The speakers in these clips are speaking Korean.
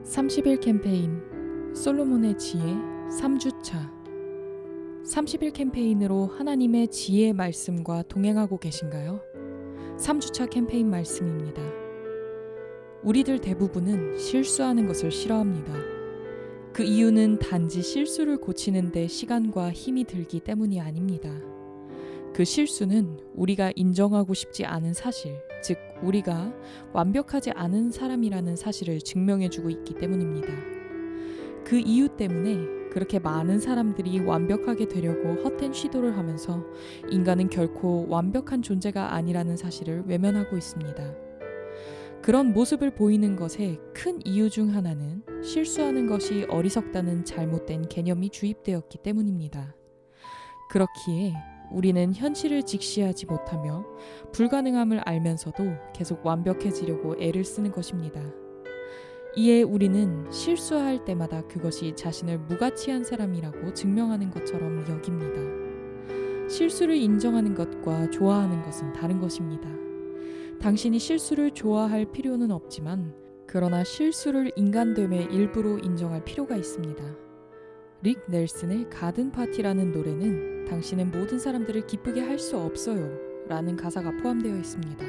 (30일) 캠페인 솔로몬의 지혜 3주차. 30일 캠페인으로 하나님의 지혜의 말씀과 동행하고 계신가요? 3주차 캠페인 말씀입니다. 우리들 대부분은 실수하는 것을 싫어합니다. 그 이유는 단지 실수를 고치는 데 시간과 힘이 들기 때문이 아닙니다. 그 실수는 우리가 인정하고 싶지 않은 사실, 즉 우리가 완벽하지 않은 사람이라는 사실을 증명해주고 있기 때문입니다. 그 이유 때문에 그렇게 많은 사람들이 완벽하게 되려고 헛된 시도를 하면서 인간은 결코 완벽한 존재가 아니라는 사실을 외면하고 있습니다. 그런 모습을 보이는 것의 큰 이유 중 하나는 실수하는 것이 어리석다는 잘못된 개념이 주입되었기 때문입니다. 그렇기에 우리는 현실을 직시하지 못하며 불가능함을 알면서도 계속 완벽해지려고 애를 쓰는 것입니다. 이에 우리는 실수할 때마다 그것이 자신을 무가치한 사람이라고 증명하는 것처럼 여깁니다. 실수를 인정하는 것과 좋아하는 것은 다른 것입니다. 당신이 실수를 좋아할 필요는 없지만 그러나 실수를 인간됨의 일부로 인정할 필요가 있습니다. 릭 넬슨의 가든 파티라는 노래는 당신은 모든 사람들을 기쁘게 할 수 없어요 라는 가사가 포함되어 있습니다.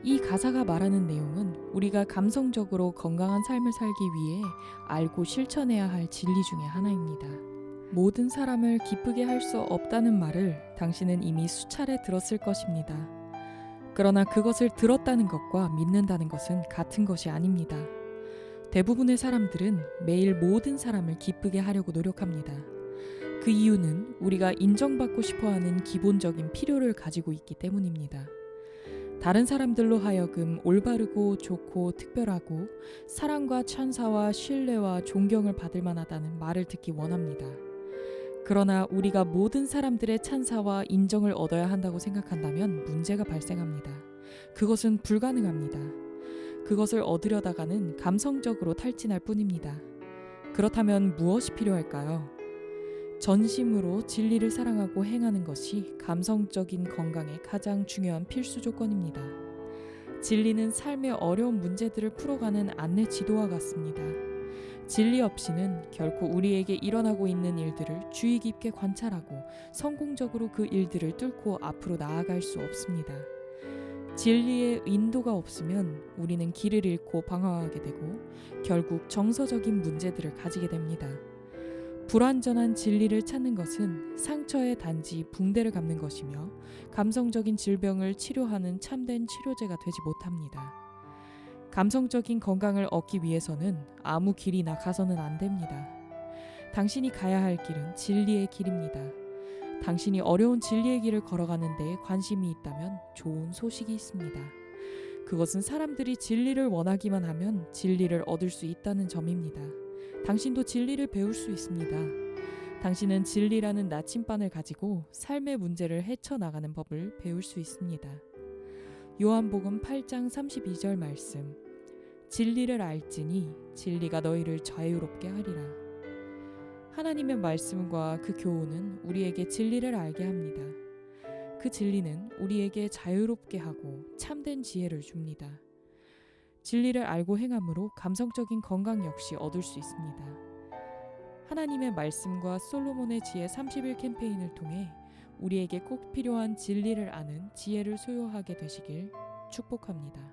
이 가사가 말하는 내용은 우리가 감성적으로 건강한 삶을 살기 위해 알고 실천해야 할 진리 중에 하나입니다. 모든 사람을 기쁘게 할 수 없다는 말을 당신은 이미 수차례 들었을 것입니다. 그러나 그것을 들었다는 것과 믿는다는 것은 같은 것이 아닙니다. 대부분의 사람들은 매일 모든 사람을 기쁘게 하려고 노력합니다. 그 이유는 우리가 인정받고 싶어하는 기본적인 필요를 가지고 있기 때문입니다. 다른 사람들로 하여금 올바르고 좋고 특별하고 사랑과 찬사와 신뢰와 존경을 받을 만하다는 말을 듣기 원합니다. 그러나 우리가 모든 사람들의 찬사와 인정을 얻어야 한다고 생각한다면 문제가 발생합니다. 그것은 불가능합니다. 그것을 얻으려다가는 감성적으로 탈진할 뿐입니다. 그렇다면 무엇이 필요할까요? 전심으로 진리를 사랑하고 행하는 것이 감성적인 건강의 가장 중요한 필수 조건입니다. 진리는 삶의 어려운 문제들을 풀어가는 안내 지도와 같습니다. 진리 없이는 결코 우리에게 일어나고 있는 일들을 주의 깊게 관찰하고 성공적으로 그 일들을 뚫고 앞으로 나아갈 수 없습니다. 진리의 인도가 없으면 우리는 길을 잃고 방황하게 되고 결국 정서적인 문제들을 가지게 됩니다. 불완전한 진리를 찾는 것은 상처에 단지 붕대를 감는 것이며 감성적인 질병을 치료하는 참된 치료제가 되지 못합니다. 감성적인 건강을 얻기 위해서는 아무 길이나 가서는 안 됩니다. 당신이 가야 할 길은 진리의 길입니다. 당신이 어려운 진리의 길을 걸어가는 데에 관심이 있다면 좋은 소식이 있습니다. 그것은 사람들이 진리를 원하기만 하면 진리를 얻을 수 있다는 점입니다. 당신도 진리를 배울 수 있습니다. 당신은 진리라는 나침반을 가지고 삶의 문제를 헤쳐나가는 법을 배울 수 있습니다. 요한복음 8장 32절 말씀. 진리를 알지니 진리가 너희를 자유롭게 하리라. 하나님의 말씀과 그 교훈은 우리에게 진리를 알게 합니다. 그 진리는 우리에게 자유롭게 하고 참된 지혜를 줍니다. 진리를 알고 행함으로 감성적인 건강 역시 얻을 수 있습니다. 하나님의 말씀과 솔로몬의 지혜 30일 캠페인을 통해 우리에게 꼭 필요한 진리를 아는 지혜를 소유하게 되시길 축복합니다.